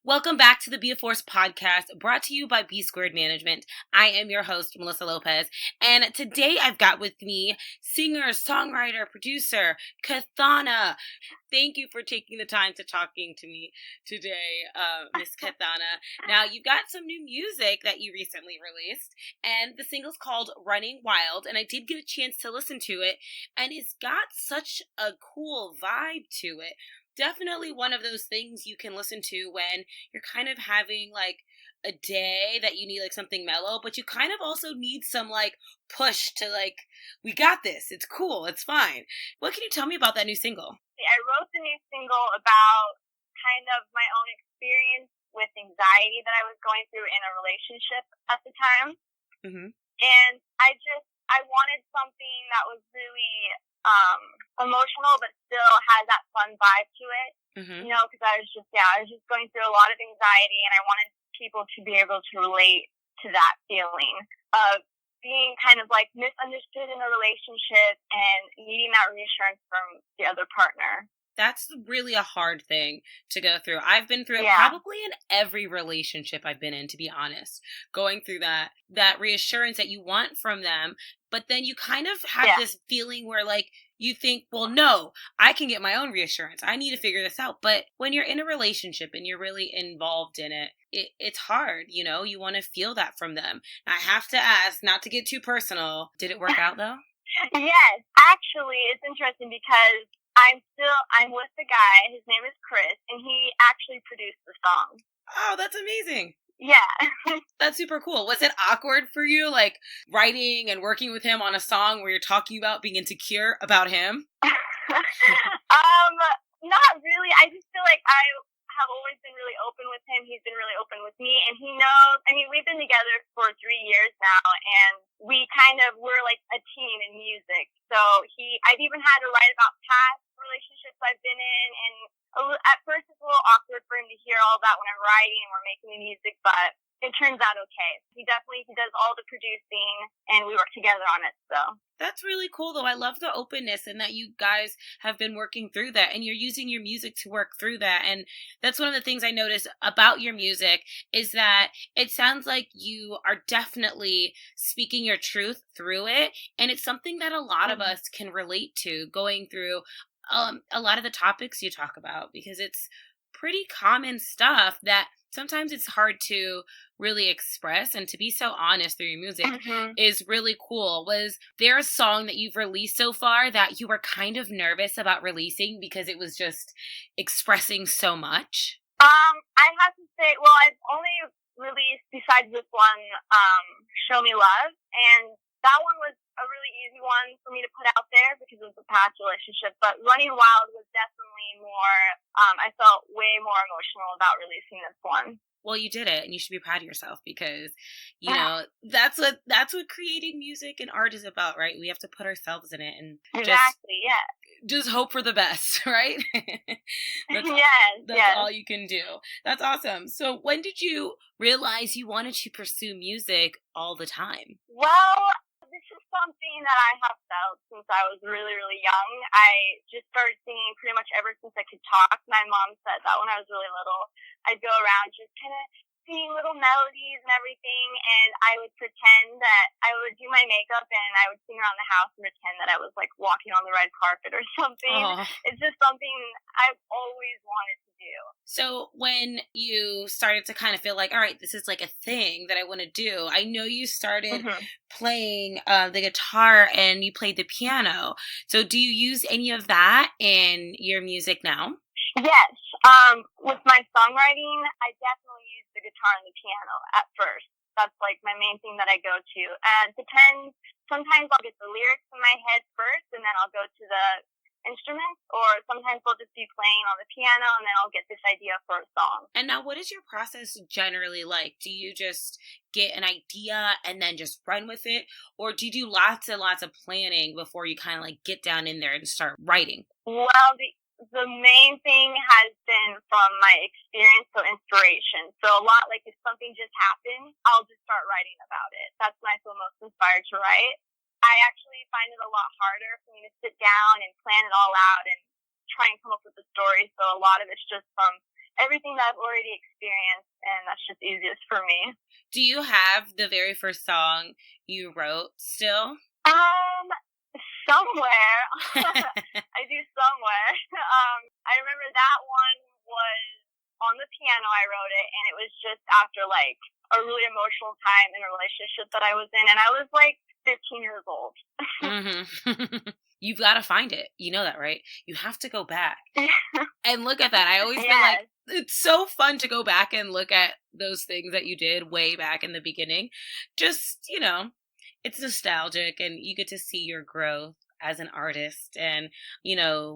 Welcome back to the Be a Force podcast, brought to you by B Squared Management. I am your host, Melissa Lopez, and today I've got with me singer, songwriter, producer, Kathana. Thank you for taking the time to talking to me today, Miss Kathana. Now, you've got some new music that you recently released, and the single's called Running Wild, and I did get a chance to listen to it, and it's got such a cool vibe to it. Definitely one of those things you can listen to when you're kind of having like a day that you need like something mellow, but you kind of also need some like push to like, we got this. It's cool. It's fine. What can you tell me about that new single? I wrote the new single about kind of my own experience with anxiety that I was going through in a relationship at the time. Mm-hmm. And I wanted something that was really emotional, but still has that fun vibe to it. Mm-hmm. You know, because I was just going through a lot of anxiety, and I wanted people to be able to relate to that feeling of being kind of like misunderstood in a relationship and needing that reassurance from the other partner. That's really a hard thing to go through. I've been through it probably in every relationship I've been in, to be honest. Going through that reassurance that you want from them, but then you kind of have this feeling where like you think, well, no, I can get my own reassurance. I need to figure this out. But when you're in a relationship and you're really involved in it, it's hard, you know? You want to feel that from them. I have to ask, not to get too personal, did it work out though? Yes, actually, it's interesting because I'm with the guy, his name is Chris, and he actually produced the song. Oh, that's amazing. Yeah. That's super cool. Was it awkward for you, like, writing and working with him on a song where you're talking about being insecure about him? Not really. I just feel like I have always been really open with him. He's been really open with me, and he knows. I mean, we've been together for 3 years now, and we're like a team in music. So I've even had to write about past relationships I've been in, and at first it's a little awkward for him to hear all that when I'm writing and we're making the music, but it turns out okay. He does all the producing, and we work together on it, so. That's really cool, though. I love the openness and that you guys have been working through that, and you're using your music to work through that. And that's one of the things I notice about your music is that it sounds like you are definitely speaking your truth through it, and it's something that a lot of us can relate to going through a lot of the topics you talk about, because it's pretty common stuff that sometimes it's hard to really express, and to be so honest through your music is really cool. Was there a song that you've released so far that you were kind of nervous about releasing because it was just expressing so much? I have to say, well, I've only released, besides this one, Show Me Love, and that one was a really easy one for me to put out there because it was a past relationship, but Running Wild was definitely more, I felt way more emotional about releasing this one. Well, you did it, and you should be proud of yourself because, you know, that's what creating music and art is about, right? We have to put ourselves in it and just hope for the best, right? That's all you can do. That's awesome. So when did you realize you wanted to pursue music all the time? Well, this is something that I have felt since I was really, really young. I just started singing pretty much ever since I could talk. My mom said that when I was really little, I'd go around just kind of singing little melodies and everything, and I would pretend that I would do my makeup and I would sing around the house and pretend that I was like walking on the red carpet or something. Aww. It's just something I've always wanted to do. So when you started to kind of feel like, all right, this is like a thing that I want to do, I know you started playing the guitar and you played the piano. So do you use any of that in your music now? Yes. With my songwriting, I definitely use the guitar and the piano at first. That's like my main thing that I go to. And it depends. Sometimes I'll get the lyrics in my head first, and then I'll go to the instruments, or sometimes I'll just be playing on the piano and then I'll get this idea for a song. And now what is your process generally like? Do you just get an idea and then just run with it? Or do you do lots and lots of planning before you kind of like get down in there and start writing? Well, the main thing has been from my experience, so inspiration. So a lot, like if something just happened, I'll just start writing about it. That's when I feel most inspired to write. I actually find it a lot harder for me to sit down and plan it all out and try and come up with a story. So a lot of it's just from everything that I've already experienced, and that's just easiest for me. Do you have the very first song you wrote still? Somewhere. I do somewhere. I remember that one was on the piano. I wrote it, and it was just after like a really emotional time in a relationship that I was in, and I was like 15 years old. Mm-hmm. You've got to find it. You know that, right? You have to go back and look at that. I always feel like it's so fun to go back and look at those things that you did way back in the beginning. Just, it's nostalgic, and you get to see your growth as an artist and,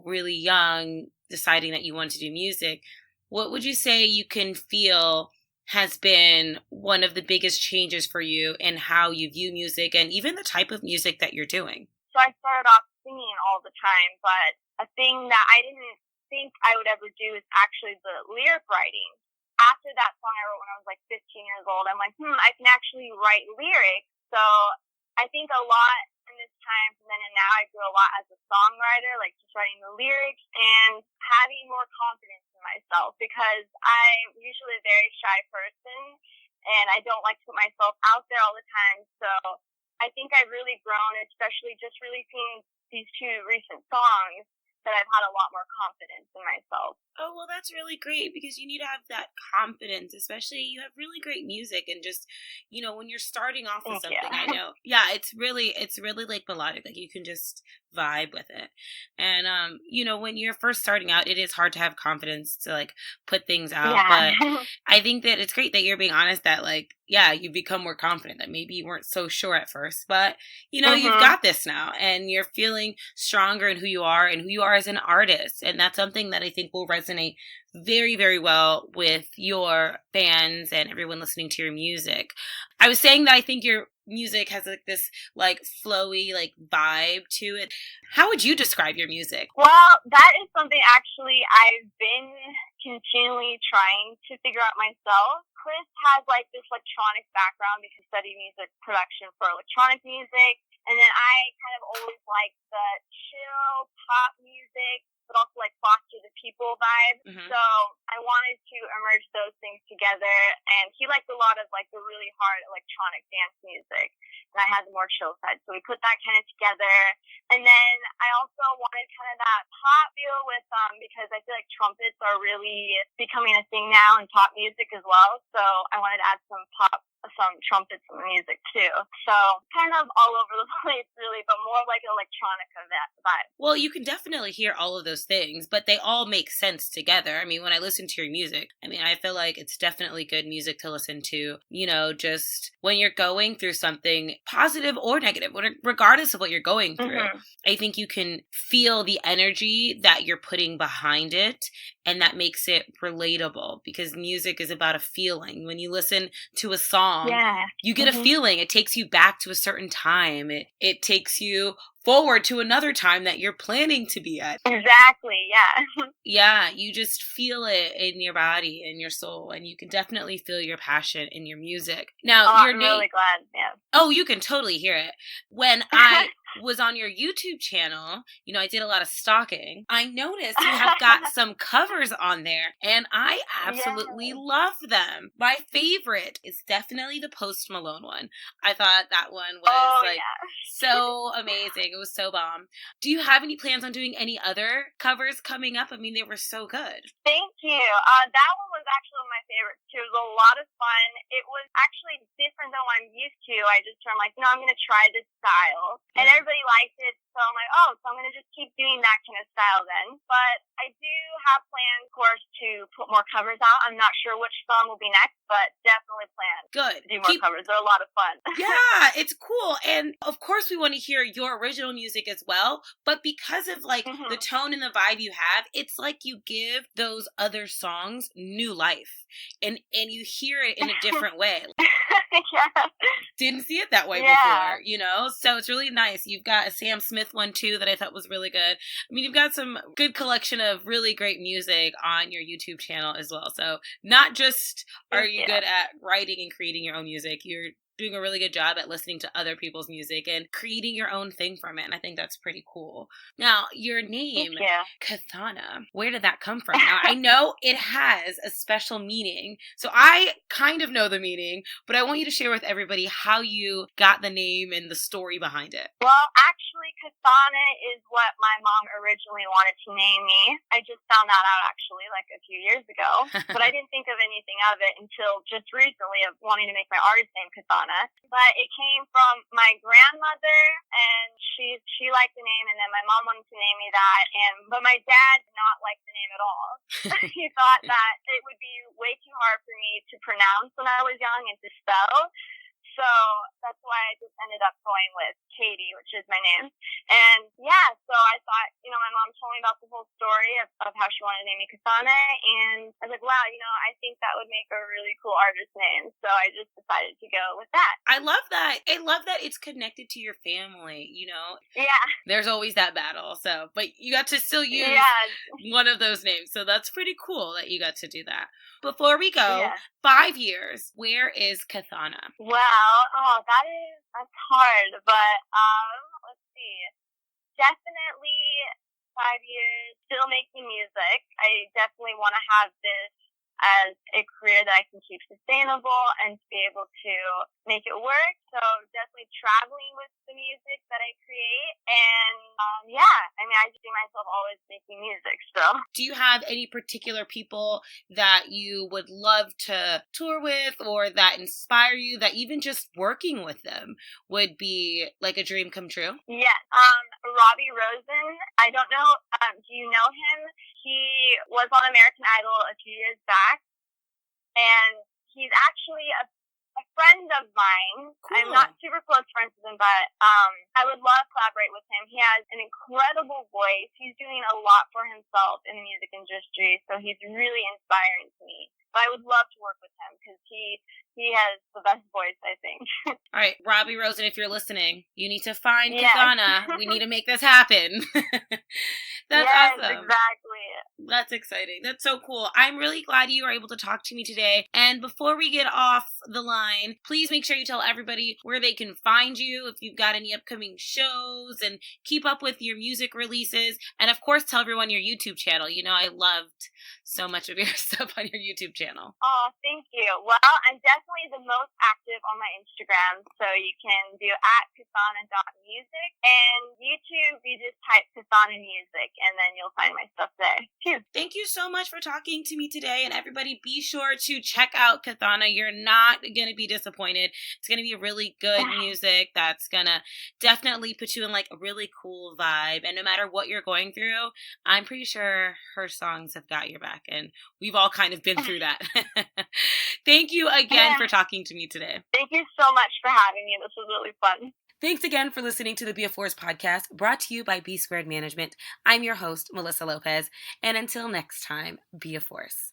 really young, deciding that you want to do music. What would you say you can feel has been one of the biggest changes for you in how you view music and even the type of music that you're doing? So I started off singing all the time, but a thing that I didn't think I would ever do is actually the lyric writing. After that song I wrote when I was like 15 years old, I'm like, I can actually write lyrics. So I think a lot in this time from then and now, I grew a lot as a songwriter, like just writing the lyrics and having more confidence in myself, because I'm usually a very shy person and I don't like to put myself out there all the time. So I think I've really grown, especially just releasing these 2 recent songs, that I've had a lot more confidence in myself. Oh, well, that's really great, because you need to have that confidence, especially you have really great music, and just, when you're starting off with something, I know. Yeah, it's really like melodic, like you can just vibe with it. And, when you're first starting out, it is hard to have confidence to like put things out, but I think that it's great that you're being honest that like, yeah, you become more confident, that maybe you weren't so sure at first, but you've got this now, and you're feeling stronger in who you are and who you are as an artist. And that's something that I think will resonate very, very well with your fans and everyone listening to your music. I was saying that I think your music has like this like flowy like vibe to it. How would you describe your music? Well, that is something actually I've been continually trying to figure out myself. Chris has like this electronic background because he studied music production for electronic music, and then I kind of always like the chill pop music, but also like foster the people vibe. So I wanted to merge those things together, and he liked a lot of like the really hard electronic dance music, and I had the more chill side. So we put that kind of together, and then I also wanted kind of that pop feel with because I feel like trumpets are really becoming a thing now in pop music as well. So I wanted to add some trumpets in the music too. So kind of all over the place really, but more like an electronica vibe. Well, you can definitely hear all of those things, but they all make sense together. I mean, when I listen to your music, I feel like it's definitely good music to listen to, just when you're going through something positive or negative, regardless of what you're going through. I think you can feel the energy that you're putting behind it, and that makes it relatable, because music is about a feeling. When you listen to a song, you get a feeling. It takes you back to a certain time. It takes you forward to another time that you're planning to be at. Exactly, yeah. Yeah, you just feel it in your body and your soul, and you can definitely feel your passion in your music. Now, I'm really glad, yeah. Oh, you can totally hear it. When I was on your YouTube channel, I did a lot of stalking. I noticed you have got some covers on there, and I absolutely love them. My favorite is definitely the Post Malone one. I thought that one was so amazing. It was so bomb. Do you have any plans on doing any other covers coming up? They were so good. Thank you. That one was actually one of my favorites too. It was a lot of fun. It was actually different than what I'm used to. I'm like, I'm going to try this style. And everybody liked it. So I'm like, so I'm going to just keep doing that kind of style then. But I do have plans, of course, to put more covers out. I'm not sure which song will be next, but definitely plan to do more covers. They're a lot of fun. Yeah, it's cool. And of course, we want to hear your original music as well. But because of like the tone and the vibe you have, it's like you give those other songs new life, and you hear it in a different way. Didn't see it that way before, so it's really nice. You've got a Sam Smith one too that I thought was really good. You've got some good collection of really great music on your YouTube channel as well. So not just are you good at writing and creating your own music, you're doing a really good job at listening to other people's music and creating your own thing from it. And I think that's pretty cool. Now, your name, Kathana, where did that come from? Now, I know it has a special meaning. So I kind of know the meaning, but I want you to share with everybody how you got the name and the story behind it. Well, actually, Kathana is what my mom originally wanted to name me. I just found that out actually like a few years ago, but I didn't think of anything of it until just recently of wanting to make my artist name Kathana. But it came from my grandmother, and she liked the name, and then my mom wanted to name me that, but my dad did not like the name at all. He thought that it would be way too hard for me to pronounce when I was young and to spell. So that's why I just ended up going with Katie, which is my name. And yeah, so I thought, my mom told me about the whole story of how she wanted to name me Kathana. And I was like, wow, I think that would make a really cool artist name. So I just decided to go with that. I love that. I love that it's connected to your family, Yeah. There's always that battle. So, but you got to still use one of those names. So that's pretty cool that you got to do that. Before we go, 5 years, where is Kathana? Well, that's hard, but let's see. Definitely 5 years, still making music. I definitely want to have this as a career that I can keep sustainable and to be able to make it work. So definitely traveling with the music that I create. And I just see myself always making music. So do you have any particular people that you would love to tour with or that inspire you, that even just working with them would be like a dream come true? Yes. Robbie Rosen. I don't know. Do you know him? He was on American Idol a few years back, and he's actually a friend of mine. Cool. I'm not super close friends with him, but I would love to collaborate with him. He has an incredible voice. He's doing a lot for himself in the music industry, so he's really inspiring to me. But I would love to work with him because he has the best voice, I think. All right, Robbie Rosen, if you're listening, you need to find Kathana. We need to make this happen. That's awesome. Exactly. That's exciting. That's so cool. I'm really glad you were able to talk to me today. And before we get off the line, please make sure you tell everybody where they can find you, if you've got any upcoming shows, and keep up with your music releases. And of course, tell everyone your YouTube channel. I loved so much of your stuff on your YouTube channel. Oh, thank you. Well, I'm definitely the most active on my Instagram, so you can do @kathana.music, and YouTube, you just type Kathana Music, and then you'll find my stuff there too. Thank you so much for talking to me today, and everybody be sure to check out Kathana. You're not going to be disappointed. It's going to be really good music that's going to definitely put you in like a really cool vibe, and no matter what you're going through, I'm pretty sure her songs have got your back, and we've all kind of been through that. Thank you again for talking to me today. Thank you so much for having me. This was really fun. Thanks again for listening to the Be a Force podcast, brought to you by B Squared Management. I'm your host, Melissa Lopez, and until next time, be a force.